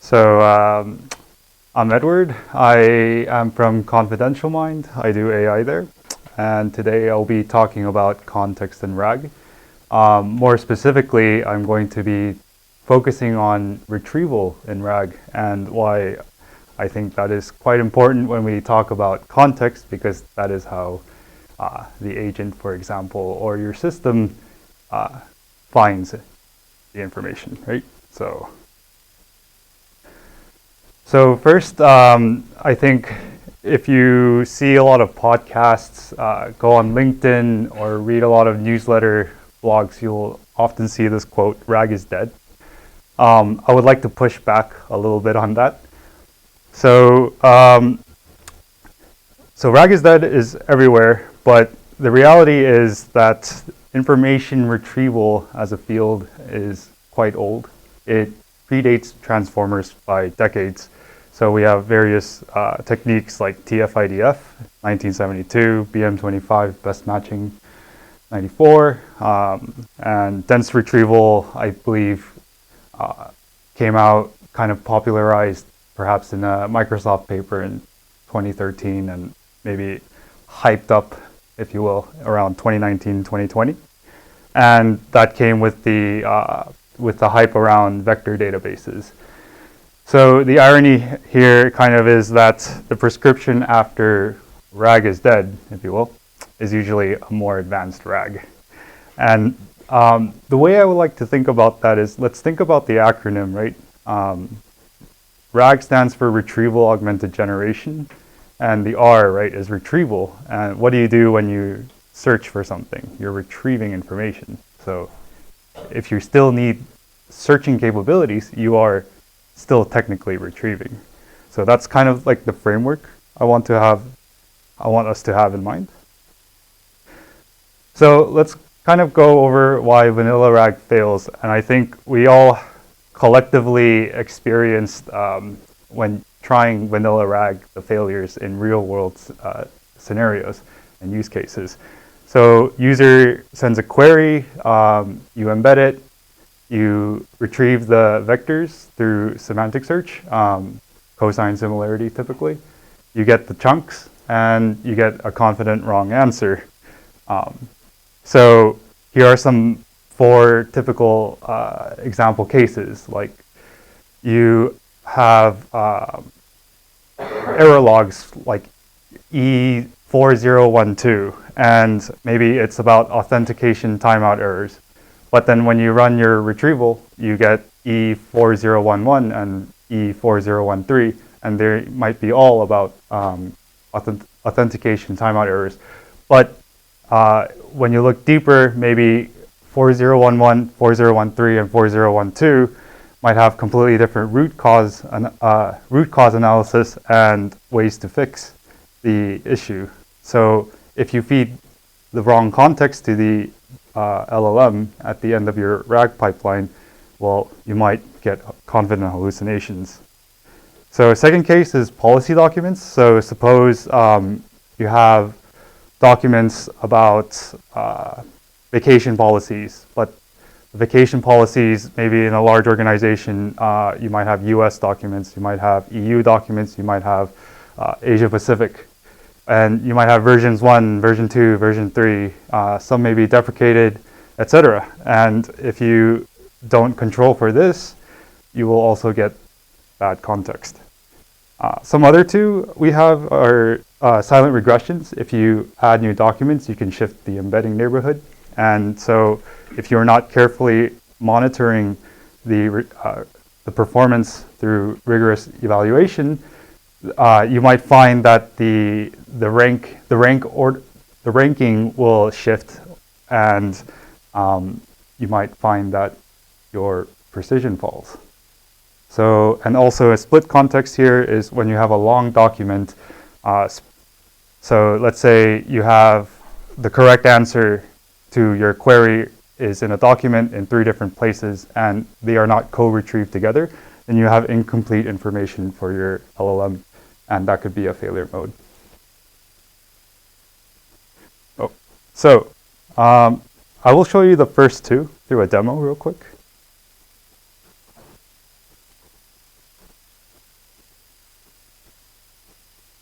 So I'm Edward. I am from ConfidentialMind. I do AI there. And today I'll be talking about context in RAG. More specifically, I'm going to be focusing on retrieval in RAG and why I think that is quite important when we talk about context, because that is how the agent, for example, or your system finds the information, right? So first, I think if you see a lot of podcasts, go on LinkedIn or read a lot of newsletter blogs, you'll often see this quote, "RAG is dead." I would like to push back a little bit on that. So RAG is dead is everywhere, but the reality is that information retrieval as a field is quite old. It predates transformers by decades. So we have various techniques like TF-IDF, 1972, BM25, best matching, 94, and dense retrieval, I believe, came out kind of popularized perhaps in a Microsoft paper in 2013 and maybe hyped up, if you will, around 2019, 2020. And that came with the hype around vector databases. So the irony here kind of is that the prescription after RAG is dead, if you will, is usually a more advanced RAG. And the way I would like to think about that is, let's think about the acronym, right? RAG stands for Retrieval Augmented Generation, and the R, right, is retrieval. And what do you do when you search for something? You're retrieving information. So if you still need searching capabilities, you are still technically retrieving. So that's kind of like the framework I want us to have in mind. So let's kind of go over why vanilla RAG fails. And I think we all collectively experienced when trying vanilla RAG, the failures in real world scenarios and use cases. So user sends a query, you embed it, you retrieve the vectors through semantic search, cosine similarity typically. You get the chunks, and you get a confident wrong answer. So here are some 4 typical example cases. Like you have error logs like E4012, and maybe it's about authentication timeout errors. But then when you run your retrieval, you get E4011 and E4013, and they might be all about authentication timeout errors. But when you look deeper, maybe 4011, 4013, and 4012 might have completely different root cause analysis and ways to fix the issue. So if you feed the wrong context to the LLM at the end of your RAG pipeline, well, you might get confident hallucinations. So second case is policy documents. So suppose you have documents about vacation policies, but vacation policies, maybe in a large organization, you might have US documents, you might have EU documents, you might have Asia Pacific. And you might have versions 1, version 2, version 3. Some may be deprecated, etc. And if you don't control for this, you will also get bad context. Some other 2 we have are silent regressions. If you add new documents, you can shift the embedding neighborhood. And so if you're not carefully monitoring the performance through rigorous evaluation, you might find that the ranking will shift, and you might find that your precision falls. So, and also a split context here is when you have a long document. So let's say you have the correct answer to your query is in a document in 3 different places, and they are not co-retrieved together, then you have incomplete information for your LLM. And that could be a failure mode. So I will show you the first 2 through a demo real quick.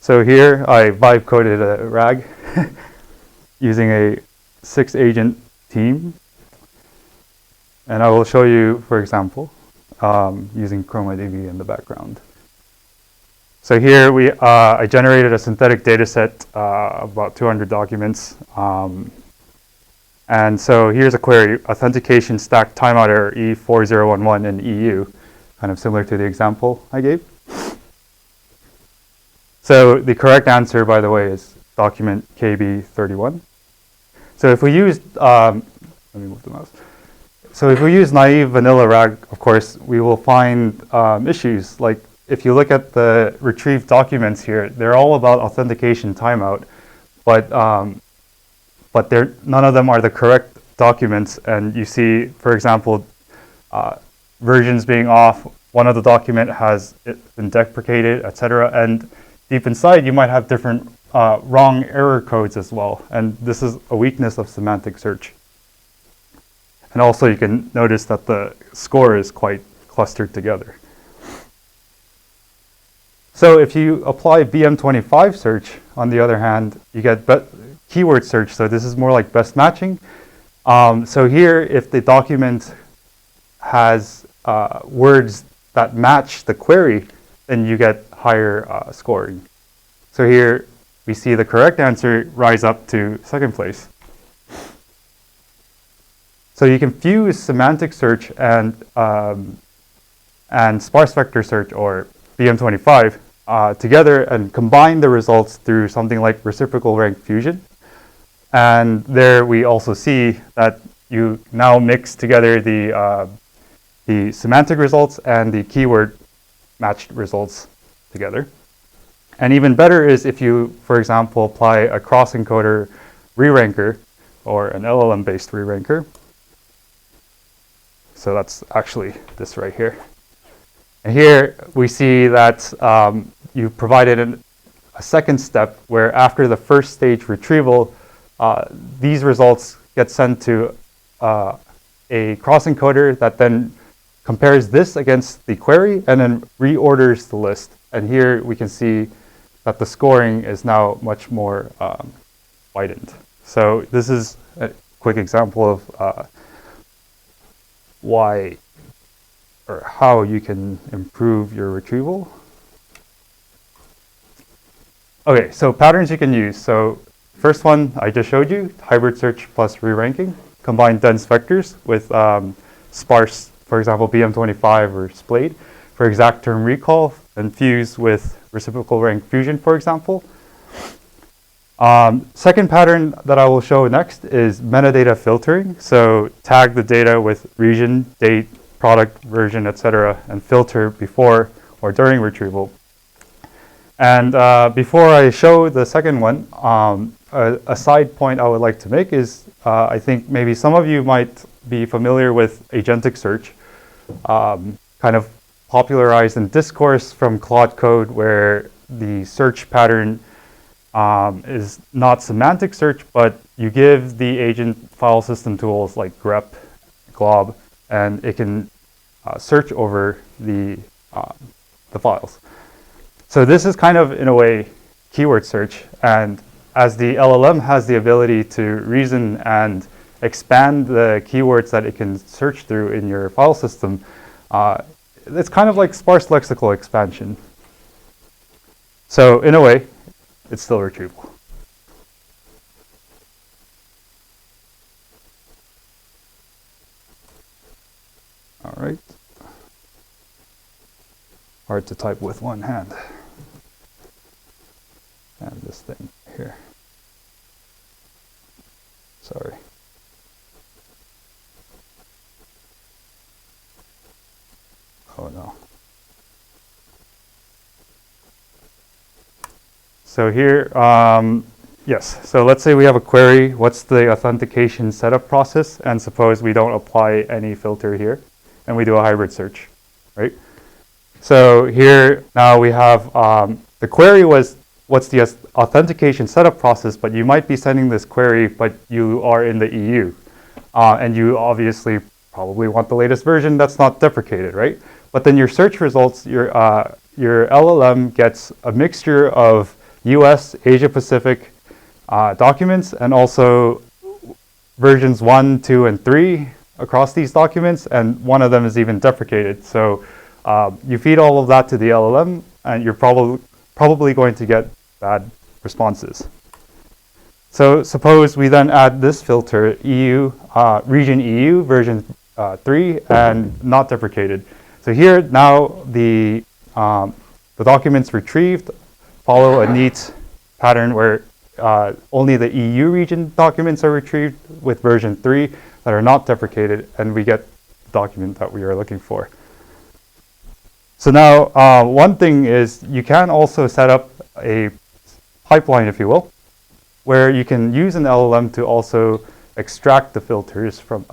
So here I vibe coded a RAG using a 6-agent team. And I will show you, for example, using ChromaDB in the background. So here I generated a synthetic data set of about 200 documents. And so here's a query, authentication stack timeout error E4011 in EU, kind of similar to the example I gave. So the correct answer, by the way, is document KB31. So if we use, let me move the mouse. So if we use naive vanilla RAG, of course, we will find issues. Like if you look at the retrieved documents here, they're all about authentication timeout, but none of them are the correct documents. And you see, for example, versions being off. One of the document has been deprecated, etc. And deep inside, you might have different wrong error codes as well. And this is a weakness of semantic search. And also, you can notice that the score is quite clustered together. So if you apply BM25 search, on the other hand, you get keyword search. So this is more like best matching. So here, if the document has words that match the query, then you get higher scoring. So here, we see the correct answer rise up to second place. So you can fuse semantic search and sparse vector search, or BM25, together and combine the results through something like reciprocal rank fusion. And there we also see that you now mix together the semantic results and the keyword matched results together. And even better is if you, for example, apply a cross-encoder re-ranker or an LLM-based re-ranker. So that's actually this right here. And here we see that you provided a second step where after the first stage retrieval, these results get sent to a cross-encoder that then compares this against the query and then reorders the list. And here we can see that the scoring is now much more widened. So this is a quick example of why or how you can improve your retrieval. Okay, so patterns you can use. So first one I just showed you, hybrid search plus re-ranking. Combine dense vectors with sparse, for example, BM25 or Splade for exact term recall, and fuse with reciprocal rank fusion, for example. Second pattern that I will show next is metadata filtering. So tag the data with region, date, product, version, etc., and filter before or during retrieval. And before I show the second one, a side point I would like to make is I think maybe some of you might be familiar with agentic search, kind of popularized in discourse from Claude Code, where the search pattern is not semantic search, but you give the agent file system tools like grep, glob, and it can search over the files. So this is kind of, in a way, keyword search. And as the LLM has the ability to reason and expand the keywords that it can search through in your file system, it's kind of like sparse lexical expansion. So in a way, it's still retrieval. All right. Hard to type with one hand. And this thing here. Sorry. Oh no. So here, yes. So let's say we have a query. What's the authentication setup process? And suppose we don't apply any filter here, and we do a hybrid search, right? So here now we have the query was what's the authentication setup process, but you might be sending this query, but you are in the EU, and you obviously probably want the latest version that's not deprecated, right? But then your search results, your LLM gets a mixture of US, Asia Pacific documents, and also versions 1, 2, and 3 across these documents, and one of them is even deprecated. So you feed all of that to the LLM, and you're probably going to get bad responses. So suppose we then add this filter, EU, region EU, version 3, and not deprecated. So here now the documents retrieved follow a neat pattern where only the EU region documents are retrieved with version 3 that are not deprecated, and we get the document that we are looking for. So now one thing is you can also set up a pipeline, if you will, where you can use an LLM to also extract the filters from.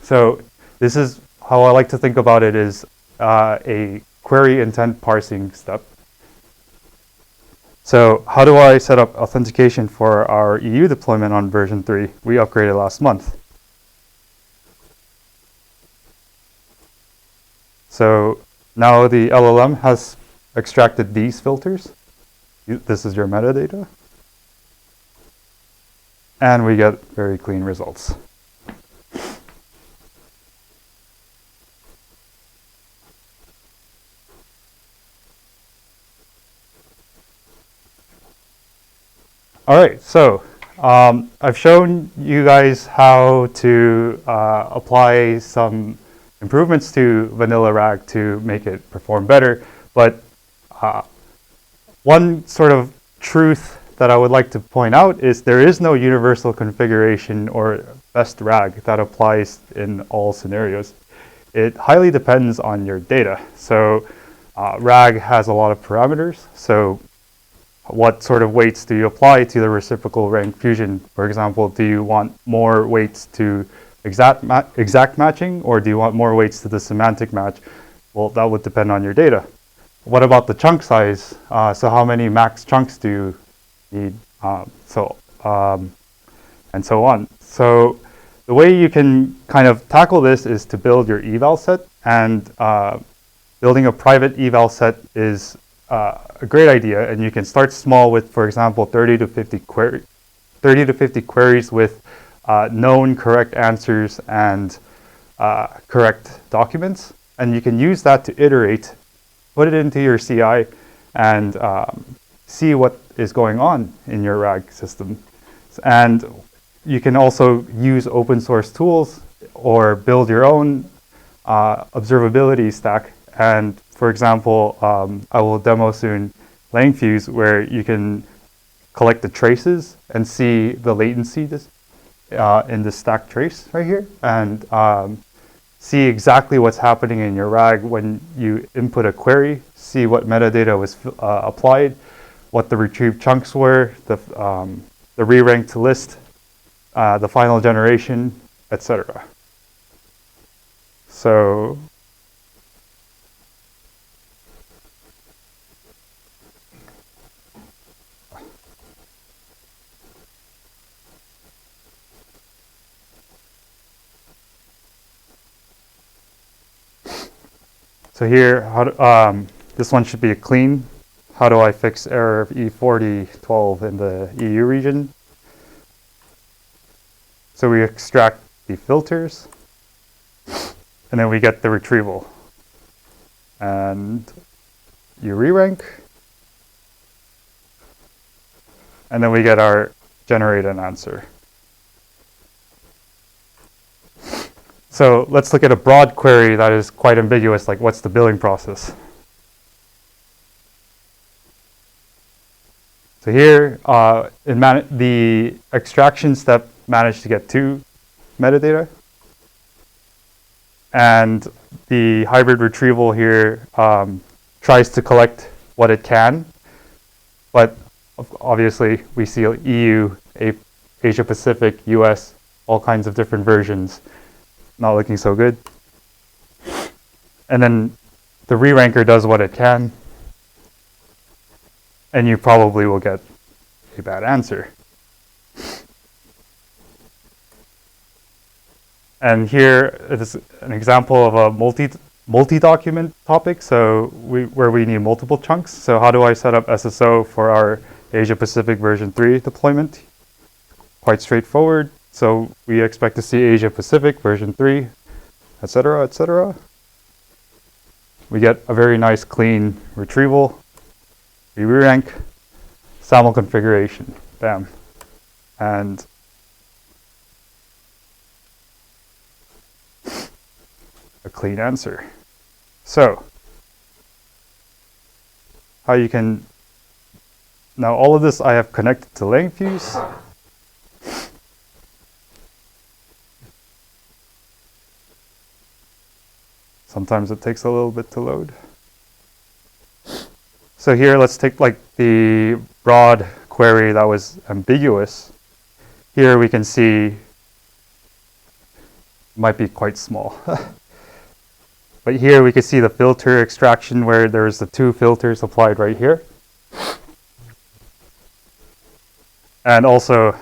So this is how I like to think about it, is a query intent parsing step. So how do I set up authentication for our EU deployment on version 3? We upgraded last month. So now the LLM has extracted these filters. This is your metadata. And we get very clean results. All right, so I've shown you guys how to apply some improvements to vanilla RAG to make it perform better. But one sort of truth that I would like to point out is there is no universal configuration or best RAG that applies in all scenarios. It highly depends on your data. So RAG has a lot of parameters. So what sort of weights do you apply to the reciprocal rank fusion? For example, do you want more weights to exact matching, or do you want more weights to the semantic match? Well, that would depend on your data. What about the chunk size? So how many max chunks do you need? And so on. So the way you can kind of tackle this is to build your eval set, and building a private eval set is a great idea, and you can start small with, for example, 30 to 50 queries with known correct answers and correct documents, and you can use that to iterate, put it into your CI, and see what is going on in your RAG system. And you can also use open source tools or build your own observability stack. And for example, I will demo soon Langfuse, where you can collect the traces and see the latency in the stack trace right here, and see exactly what's happening in your RAG when you input a query, see what metadata was applied, what the retrieved chunks were, the re-ranked list, the final generation, etc. So here, this one should be a clean. How do I fix error of E4012 in the EU region? So we extract the filters, and then we get the retrieval. And you re-rank, and then we get our generated answer. So let's look at a broad query that is quite ambiguous, like what's the billing process? So here, the extraction step managed to get 2 metadata. And the hybrid retrieval here tries to collect what it can. But obviously, we see EU, Asia Pacific, US, all kinds of different versions. Not looking so good. And then the re-ranker does what it can, and you probably will get a bad answer. And here is an example of a multi-document topic, so where we need multiple chunks. So how do I set up SSO for our Asia Pacific version 3 deployment. Quite straightforward. So we expect to see Asia Pacific version 3, etc., etc. We get a very nice clean retrieval, re-rank, SAML configuration. Bam. And a clean answer. So how you can, now all of this I have connected to LangFuse. Sometimes it takes a little bit to load. So here, let's take like the broad query that was ambiguous. Here we can see it might be quite small. But here we can see the filter extraction where there's the 2 filters applied right here. And also,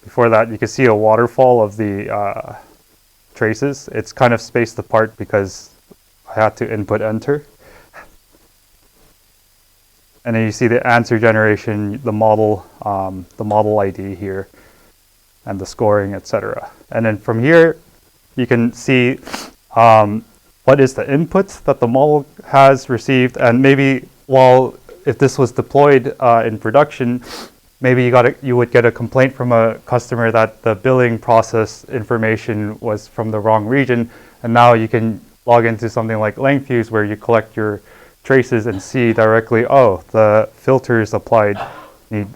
before that, you can see a waterfall of the traces. It's kind of spaced apart because I had to input enter. And then you see the answer generation, the model ID here, and the scoring, etc. And then from here, you can see what is the input that the model has received, and maybe if this was deployed in production, maybe you would get a complaint from a customer that the billing process information was from the wrong region, and now you can log into something like LangFuse where you collect your traces and see directly, oh, the filters applied need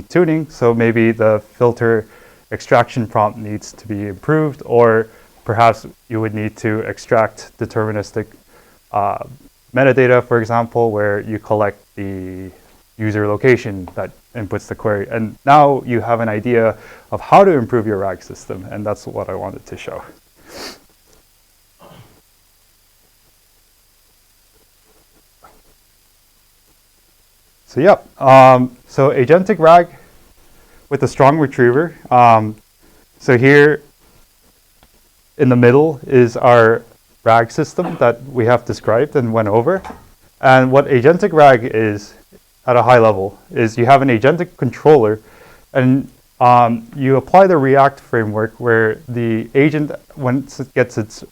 tuning, so maybe the filter extraction prompt needs to be improved, or perhaps you would need to extract deterministic metadata, for example, where you collect the user location that inputs the query. And now you have an idea of how to improve your RAG system, and that's what I wanted to show. So yeah, so agentic RAG with a strong retriever. So here in the middle is our RAG system that we have described and went over. And what agentic RAG is at a high level is you have an agentic controller, and you apply the React framework where the agent, once it gets its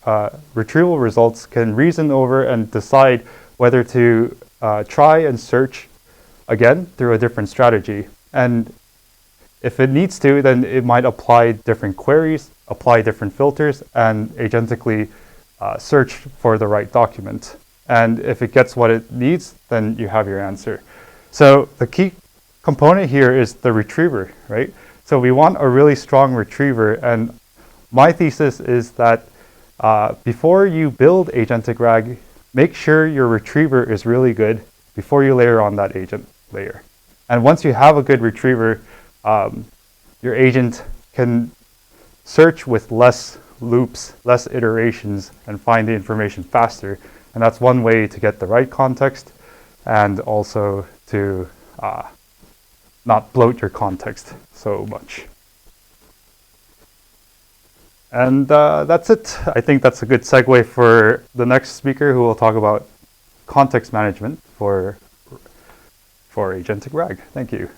retrieval results, can reason over and decide whether to try and search again through a different strategy. And if it needs to, then it might apply different queries, apply different filters, and agentically search for the right document. And if it gets what it needs, then you have your answer. So the key component here is the retriever, right? So we want a really strong retriever. And my thesis is that before you build agentic RAG, make sure your retriever is really good before you layer on that agent layer. And once you have a good retriever, your agent can search with less loops, less iterations, and find the information faster. And that's one way to get the right context, and also to not bloat your context so much. And that's it. I think that's a good segue for the next speaker, who will talk about context management for agentic RAG. Thank you.